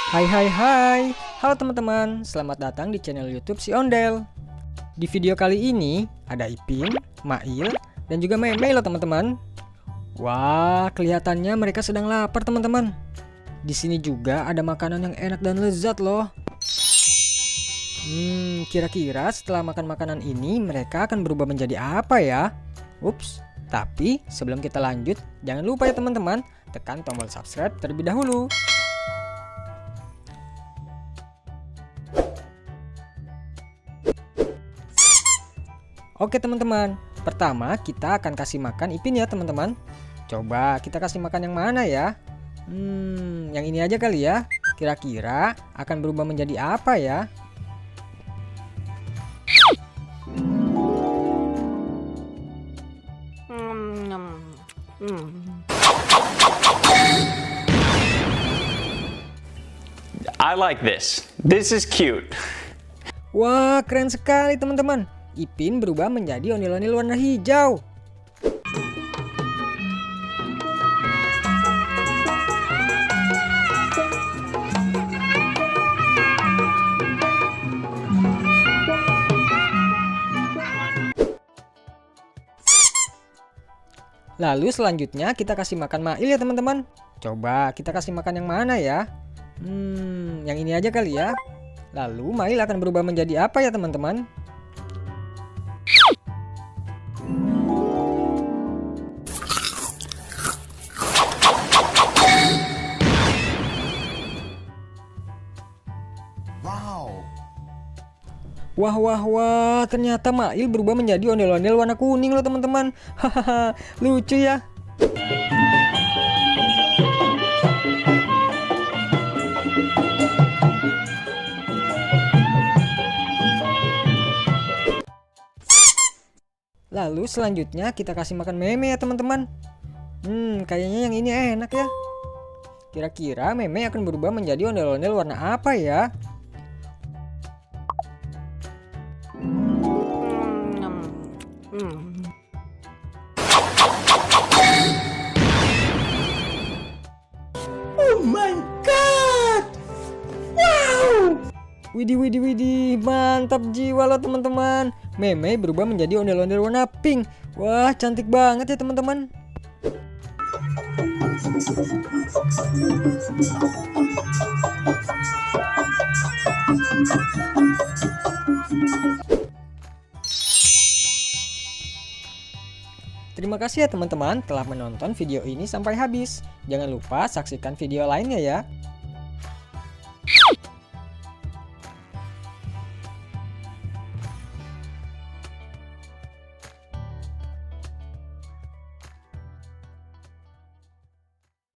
Hai. Halo teman-teman, selamat datang di channel YouTube si Ondel. Di video kali ini ada Ipin, Mail, dan juga Meme loh teman-teman. Wah, kelihatannya mereka sedang lapar teman-teman. Di sini juga ada makanan yang enak dan lezat loh. Kira-kira setelah makan makanan ini mereka akan berubah menjadi apa ya? Ups, tapi sebelum kita lanjut, jangan lupa ya teman-teman, tekan tombol subscribe terlebih dahulu. Oke teman-teman, pertama kita akan kasih makan Ipin ya teman-teman. Coba kita kasih makan yang mana ya? Yang ini aja kali ya. Kira-kira akan berubah menjadi apa ya? I like this. This is cute. Wah, keren sekali teman-teman. Ipin berubah menjadi ondel-ondel warna hijau. Lalu selanjutnya kita kasih makan Mail ya teman-teman. Coba kita kasih makan yang mana ya? Yang ini aja kali ya. Lalu Mail akan berubah menjadi apa ya teman-teman? Wah, ternyata Mail berubah menjadi ondel-ondel warna kuning loh teman-teman. Hahaha, lucu ya. Lalu selanjutnya kita kasih makan Meme ya teman-teman. Kayaknya yang ini enak ya. Kira-kira Meme akan berubah menjadi ondel-ondel warna apa ya? Oh my god! Wow! Widih, mantap jiwa loh teman-teman. Meme berubah menjadi ondel-ondel warna pink. Wah, cantik banget ya teman-teman. Terima kasih ya teman-teman telah menonton video ini sampai habis. Jangan lupa saksikan video lainnya ya.